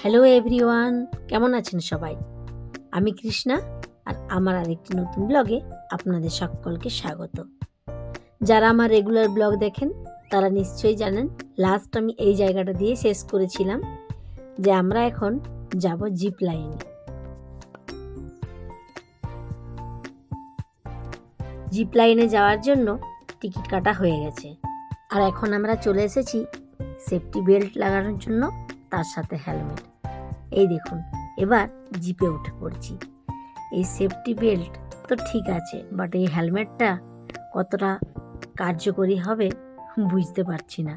Hello everyone, কেমন আছেন সবাই? আমি কৃষ্ণা আর আমার আরেকটি নতুন ব্লগে আপনাদের সকলকে স্বাগত। যারা আমার রেগুলার ব্লগ দেখেন তারা নিশ্চয়ই জানেন লাস্ট আমি এই জায়গাটা দিয়ে শেষ করেছিলাম যে আমরা এখন যাব জিপ লাইনে। জিপ লাইনে যাওয়ার জন্য টিকিট কাটা হয়ে গেছে আর এখন আমরা চলে এসেছি সেফটি বেল্ট লাগানোর জন্য, তার সাথে হেলমেট। এই দেখুন, এবার জিপে উঠে পড়ছি। এই সেফটি বেল্ট তো ঠিক আছে, বাট এই হেলমেটটা কতটা কার্যকরী হবে বুঝতে পারছি না।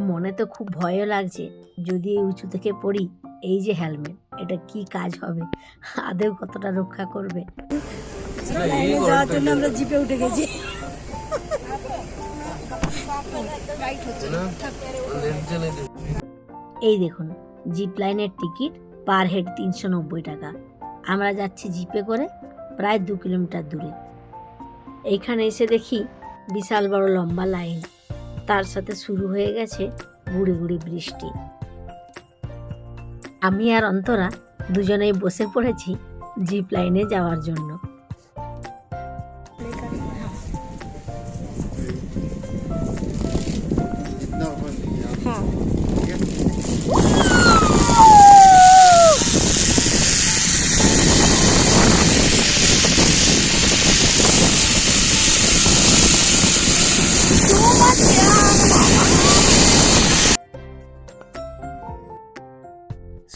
মনে তো খুব ভয়ও লাগছে, যদি এই উঁচু থেকে পড়ি, এই যে হেলমেট, এটা কি কাজ হবে, আদৌ কতটা রক্ষা করবে। যাওয়ার জন্য আমরা জিপে উঠে গেছি। এই দেখুন, জিপ লাইনের টিকিট পার হেড 390 টাকা। আমরা যাচ্ছি জিপে করে প্রায় 2 কিলোমিটার দূরে। এইখানে এসে দেখি বিশাল বড় লম্বা লাইন, তার সাথে শুরু হয়ে গেছে গুড়ি গুড়ি বৃষ্টি। আমি আর অন্তরা দুজনেই বসে পড়েছি জিপ লাইনে যাওয়ার জন্য।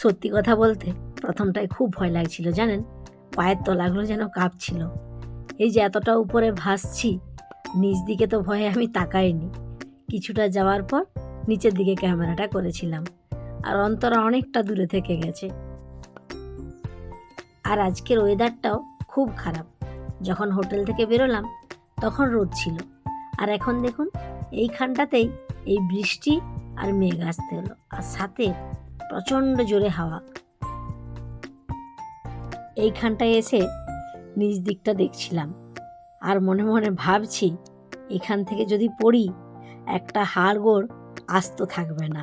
সত্যি কথা বলতে প্রথমটায় খুব ভয় লাগছিল জানেন, পায়ের তলাগুলো যেন কাঁপছিল। এই যে এতটা উপরে ভাসছি, নিচ দিকে তো ভয়ে আমি তাকাইনি। কিছুটা যাওয়ার পর নিচের দিকে ক্যামেরাটা করেছিলাম, আর অন্তরা অনেকটা দূরে থেকে গেছে। আর আজকের ওয়েদারটাও খুব খারাপ। যখন হোটেল থেকে বেরোলাম তখন রোদ ছিল, আর এখন দেখুন এইখানটাতেই এই বৃষ্টি আর মেঘ আসতে হলো, আর সাথে প্রচণ্ড জোরে হাওয়া। এইখানটায় এসে নিচ দিকটা দেখছিলাম আর মনে মনে ভাবছি, এখান থেকে যদি পড়ি একটা হাড়গোড় আস্ত থাকবে না।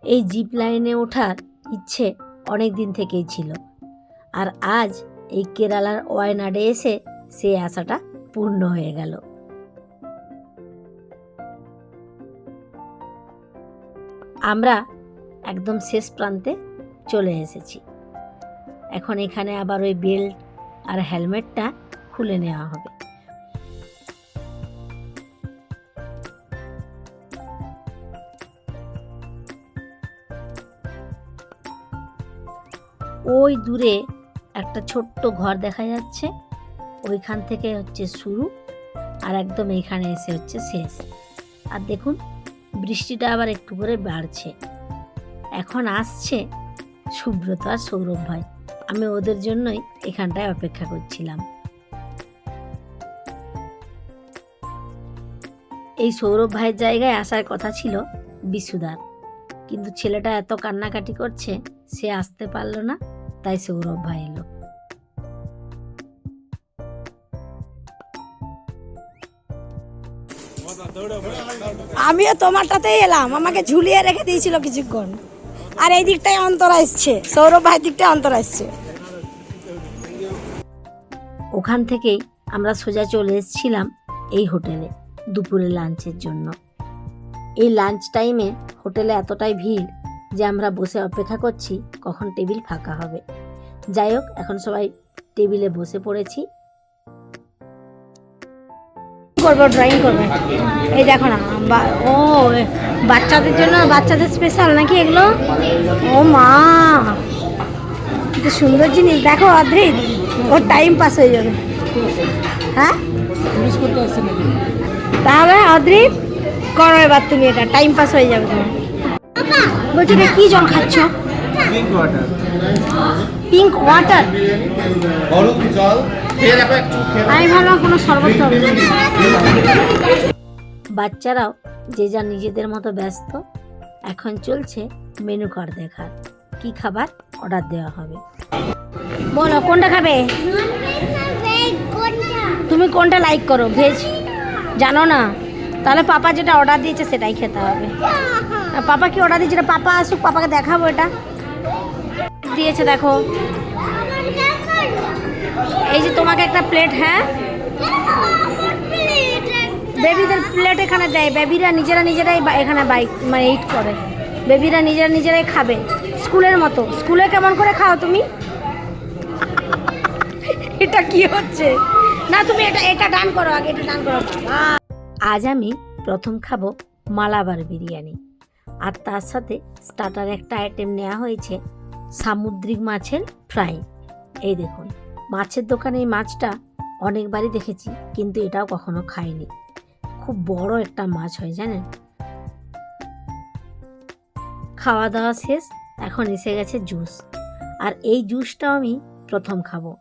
এই জিপ লাইনে ওঠার ইচ্ছে অনেক দিন থেকেই ছিল, আর আজ এই কেরালার ওয়ায়নাডে এসে সেই আশাটা পূর্ণ হয়ে গেল। আমরা একদম শেষ প্রান্তে চলে এসেছি। এখন এখানে আবার ওই বেল্ট আর হেলমেটটা খুলে নেওয়া হবে। ওই দূরে একটা ছোট্ট ঘর দেখা যাচ্ছে, ওইখান থেকে হচ্ছে শুরু, আর একদম এইখানে এসে হচ্ছে শেষ। আর দেখুন বৃষ্টিটা আবার একটু করে বাড়ছে। এখন আসছে সুব্রত আর সৌরভ ভাই, আমি ওদের জন্যই এখানটায় অপেক্ষা করছিলাম। এই সৌরভ ভাইয়ের জায়গায় আসার কথা ছিল বিশুদার, কিন্তু ছেলেটা এত কান্নাকাটি করছে, সে আসতে পারলো না, তাই সৌরভ ভাই এলো। আমিও তোমারটাতেই এলাম, আমাকে ঝুলিয়ে রেখে দিয়েছিল কিছুক্ষণ। আর এই দিকটায় অন্তরা এসছে, সৌরভ ভাই দিকটায় অন্তরা এসছে। ওখান থেকেই আমরা সোজা চলে এসেছিলাম এই হোটেলে দুপুরে লাঞ্চের জন্য। এই লাঞ্চ টাইমে হোটেলে এতটাই ভিড় যে আমরা বসে অপেক্ষা করছি কখন টেবিল ফাঁকা হবে। যাই হোক, এখন সবাই টেবিলে বসে পড়েছি। করবো ড্রয়িং করবে, এই দেখো না, ও বাচ্চাদের জন্য, বাচ্চাদের স্পেশাল নাকি এগুলো? ও মা, কি সুন্দর জিনিস। দেখো অদ্রিত, ওর টাইম পাস হয়ে যাবে। হ্যাঁ তাহলে অদ্রিত করো এবার তুমি, এটা টাইম পাস হয়ে যাবে তোমার। বলছি কি জল খাচ্ছ? Pink water. পিঙ্ক ওয়াটার, হলুদ জল খেয়ে দেখো একটু। আমি ভাবলাম কোনো শরবত হবে। বাচ্চারাও যে যা নিজেদের মতো ব্যস্ত। এখন চলছে মেনু কার্ড দেখা, কি খাবার অর্ডার দেওয়া হবে। বলো কোনটা খাবে? তুমি কোনটা লাইক করো? ভেজ জানো না? তাহলে পাপা যেটা অর্ডার দিয়েছে সেটাই খেতে হবে। আর পাপা কি অর্ডার দিয়েছে? পাপা আসুক, পাপাকে দেখাবো এটা দিয়েছে। দেখো এই যে তোমাকে একটা প্লেট, হ্যাঁ বেবিদের প্লেট এখানে দেয়, বেবিরা নিজেরাই এখানে বাইক মানে ইট করে, বেবিরা নিজেরাই খাবে স্কুলের মতো। স্কুলে কেমন করে খাও তুমি? এটা কি হচ্ছে? না তুমি এটা ডান করো, আগে এটা ডান করো। আজ আমি প্রথম খাবো মালাবার বিরিয়ানি, আর তার সাথে স্টার্টার একটা আইটেম নেওয়া হয়েছে সামুদ্রিক মাছের ফ্রাই। এই দেখুন, মাছের দোকানে এই মাছটা অনেকবারই দেখেছি, কিন্তু এটাও কখনো খাইনি। খুব বড় একটা মাছ হয় জানেন। খাওয়া দাওয়া শেষ, এখন এসে গেছে জুস, আর এই জুসটাও আমি প্রথম খাবো।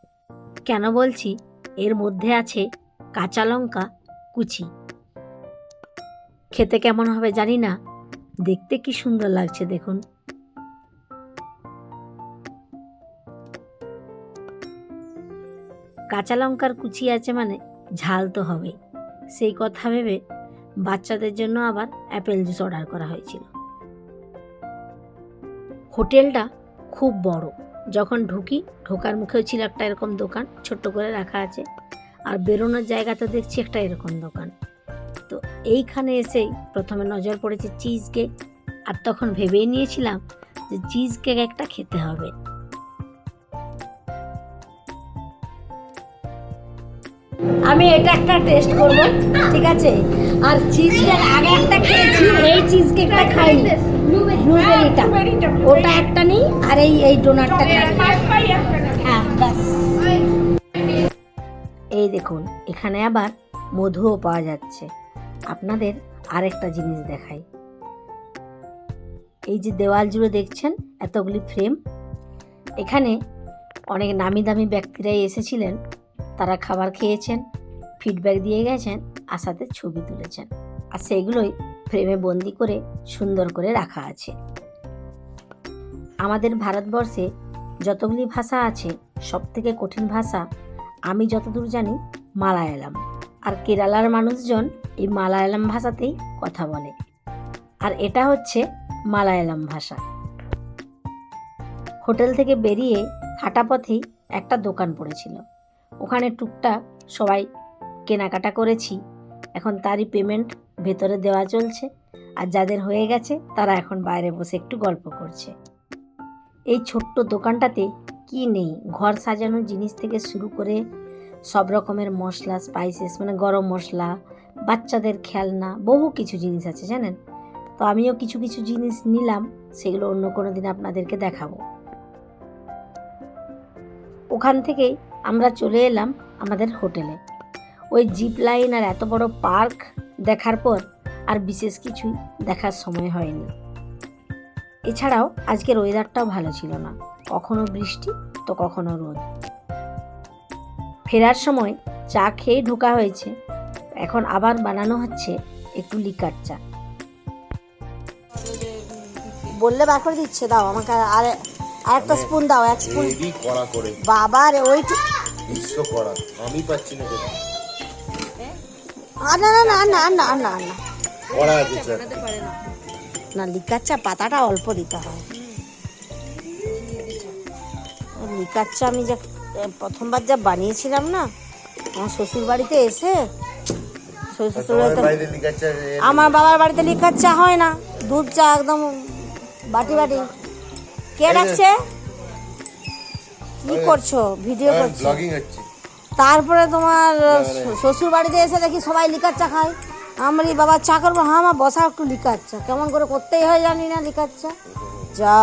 কেন বলছি? এর মধ্যে আছে কাঁচা লঙ্কা কুচি। খেতে কেমন হবে জানি না, দেখতে কি সুন্দর লাগছে দেখুন। কাঁচা লঙ্কার কুচি আছে মানে ঝাল তো হবে, সেই কথা ভেবে বাচ্চাদের জন্য আবার অ্যাপেল জুস অর্ডার করা হয়েছিল। হোটেলটা খুব বড়। যখন ঢুকি, ঢোকার মুখেও ছিল একটা এরকম দোকান, ছোট্ট করে রাখা আছে, আর বেরোনোর জায়গাতে দেখছি একটা এরকম দোকান। তো এইখানে এসেই প্রথমে নজর পড়েছে চিজ কেক, আর তখন ভেবেই নিয়েছিলাম যে চিজ কেক একটা খেতে হবে। আমি এটা একটা টেস্ট করব, ঠিক আছে? আর চিজ কেক আগে একটা খেয়েছি, এই চিজ কেকটা খাইনি, ব্লুবেরিটা, ওটা একটা নেই, আর এই ডোনাটটা খাই। হ্যাঁ বাস। এই দেখুন, এখানে আবার মধুও পাওয়া যাচ্ছে। আপনাদের আরেকটা জিনিস দেখাই। এই যে দেওয়াল জুড়ে দেখছেন এতগুলি ফ্রেম, এখানে অনেক নামি দামি ব্যক্তিরাই এসেছিলেন, তারা খাবার খেয়েছেন, ফিডব্যাক দিয়ে গেছেন, আর সাথে ছবি তুলেছেন, আর সেগুলোই ফ্রেমে বন্দি করে সুন্দর করে রাখা আছে। আমাদের ভারতবর্ষে যতগুলি ভাষা আছে, সব থেকে কঠিন ভাষা আমি যতদূর জানি মালায়ালাম, আর কেরালার মানুষজন এই মালায়ালাম ভাষাতেই কথা বলে, আর এটা হচ্ছে মালায়ালাম ভাষা। হোটেল থেকে বেরিয়ে হাঁটা পথেই একটা দোকান পড়েছিল, ওখানে টুকটাক সবাই কেনাকাটা করেছি। এখন তারই পেমেন্ট ভেতরে দেওয়া চলছে, আর যাদের হয়ে গেছে তারা এখন বাইরে বসে একটু গল্প করছে। এই ছোট্ট দোকানটাতে কি নেই, ঘর সাজানোর জিনিস থেকে শুরু করে সব রকমের মশলা, স্পাইসেস মানে গরম মশলা, বাচ্চাদের খেলনা, বহু কিছু জিনিস আছে জানেন। তো আমিও কিছু কিছু জিনিস নিলাম, সেগুলো অন্য কোনো দিন আপনাদেরকে দেখাবো। ওখান থেকেই আমরা চলে এলাম আমাদের হোটেলে। ওই জিপ লাইন আর এত বড় পার্ক দেখার পর আর বিশেষ কিছুই দেখার সময় হয়নি। এছাড়াও আজকের ওয়েদারটাও ভালো ছিল না, কখনো বৃষ্টি তো কখনো রোদ। ফেরার সময় চা খেয়ে ঢোকা হয়েছে, এখন আবার বানানো হচ্ছে একটু লিকার চা। বললে বার করে দিচ্ছে, দাও আমাকে আর একটা স্পুন দাও, এক স্পুন। কড়া করে বাবা রে, ওই বিশ্ব করা আমি পাচ্ছি না কোথাও। না না না না না না না কড়া আছে স্যার। না, লিকার চা পাতাটা অল্প দিতে হয়। লিকার চা আমি যা প্রথমবার যা বানিয়েছিলাম না আমার শ্বশুর বাড়িতে এসে, আমার বাবার বাড়িতে লিকার চা হয় না, দুধ চা একদম বাটি বাটি। কে ডাকছে? কি করছো? ভিডিও করছো? তারপরে তোমার শ্বশুর বাড়িতে এসে দেখি সবাই লিকার চা খায়। আমার বাবা চা করবো, হ্যাঁ আমার বসা একটু লিকার চা, কেমন করে করতেই হয় জানি না লিকার চা। যা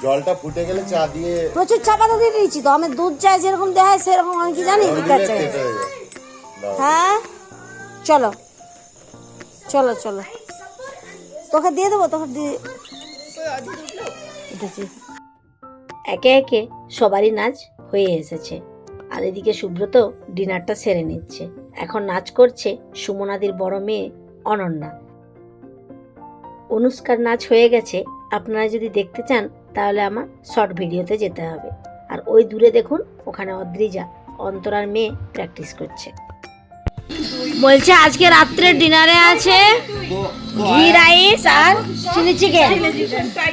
জলটা ফুটে গেলে চা দিয়ে প্রচুর চা পাতা দিয়ে দিয়েছি তো, আমি দুধ চাই যেরকম দেখায় সেরকম আমি কি জানি লিকার চা। হ্যাঁ চলো চলো চলো, তোকে দিয়ে দেবো, তোকে দিয়ে উঠেছি। একে একে সবারই নাচ হয়ে এসেছে, আর এদিকে সুব্রত ডিনারটা সেরে নিচ্ছে। এখন নাচ করছে সুমনাদির বড় মেয়ে অনন্যা। অনুষ্কার নাচ হয়ে গেছে, আপনারা যদি দেখতে চান তাহলে আমার শর্ট ভিডিওতে যেতে হবে। আর ওই দূরে দেখুন, ওখানে অদ্রিজা, অন্তরার মেয়ে, প্র্যাকটিস করছে। বলছে আজকে রাত্রে ডিনারে আছে ঘি রাইস আর চিলি চিকেন,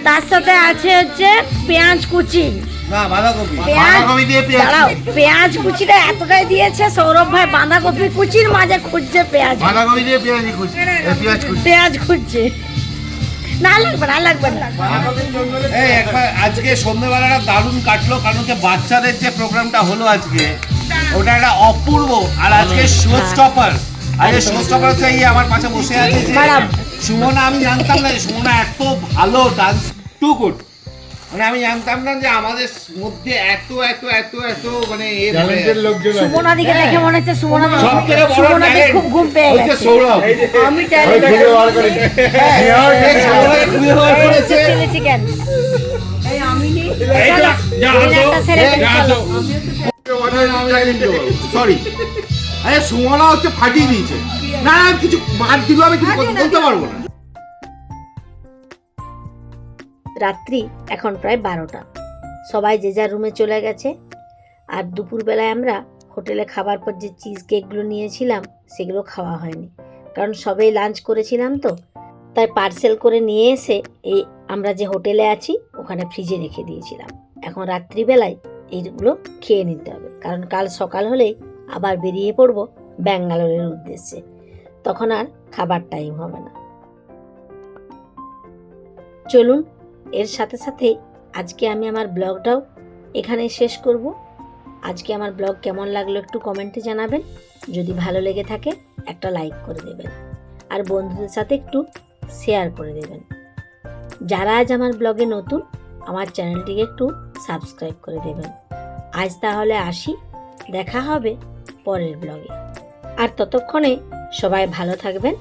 তার সাথে আছে হচ্ছে পেঁয়াজ কুচি। না বাঁধাকপি, পেঁয়াজ বাঁধাকপি দিয়ে পেঁয়াজ দাঁড়াও, পেঁয়াজ কুচিটা এতটাই দিয়েছে, সৌরভ ভাই বাঁধাকপি কুচির মাঝে খুঁজছে পেঁয়াজ, বাঁধাকপি দিয়ে পেঁয়াজ কুচি, পেঁয়াজ কুচি। পেঁয়াজ খুঁজছে। না লাগবে না, লাগবে না। এই একবার আজকে সন্ধ্যেবেলাটা দারুণ কাটলো, কারণ হচ্ছে বাচ্চাদের যে প্রোগ্রামটা হলো আজকে, ওটা একটা অপূর্ব। আর আজকে শো স্টপার, আজকে শো স্টপার হচ্ছে এই আমার পাশে বসে আছে যে ম্যাডাম। সুমনা। আমি জানতাম না যে সুমনা এত ভালো ডান্স, টু গুড। মানে আমি জানতাম না যে আমাদের মধ্যে এত এত এত এত মানে সুমনা দিকে দেখে মনে হচ্ছে সুমনা সবথেকে বড় সুমনাকে talent খুব ঘুম পেয়ে হচ্ছে গেছে। সৌরভ। আমি ট্যালেন্ট সৌরভ খুঁজে বার করেছে। চিলি চিকেন এই তো, যা হাঁটো, একটা ছেড়ে ফেলে যা চলো। হাঁটো। সরি, আরে সুমনা হচ্ছে ফাটিয়ে দিয়েছে। না না, কিছু বাদ দিল, আমি কিছু বলতে পারবো না। রাত্রি এখন প্রায় 12টা, সবাই যে যার রুমে চলে গেছে। আর দুপুরবেলায় আমরা হোটেলে খাবার পর যে চিজ কেকগুলো নিয়েছিলাম সেগুলো খাওয়া হয়নি, কারণ সবাই লাঞ্চ করেছিলাম তো, তাই পার্সেল করে নিয়ে এসে এই আমরা যে হোটেলে আছি ওখানে ফ্রিজে রেখে দিয়েছিলাম। এখন রাত্রিবেলায় এইগুলো খেয়ে নিতে হবে, কারণ কাল সকাল হলেই আবার বেরিয়ে পড়বো ব্যাঙ্গালোরের উদ্দেশ্যে, তখন আর খাবার টাইম হবে না। চলুন, এর সাথে সাথে আজকে আমি আমার ব্লগটাও এখানে শেষ করব। আজকে আমার ব্লগ কেমন লাগলো একটু কমেন্টে জানাবেন, যদি ভালো লেগে থাকে একটা লাইক করে দেবেন, আর বন্ধুদের সাথে একটু শেয়ার করে দেবেন। যারা আজ আমার ব্লগে নতুন, আমার চ্যানেলটিকে একটু সাবস্ক্রাইব করে দেবেন। আজ তাহলে আসি, দেখা হবে পরের ব্লগে। আর ততক্ষণে সবাই ভালো থাকবেন,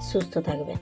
সুস্থ থাকবেন।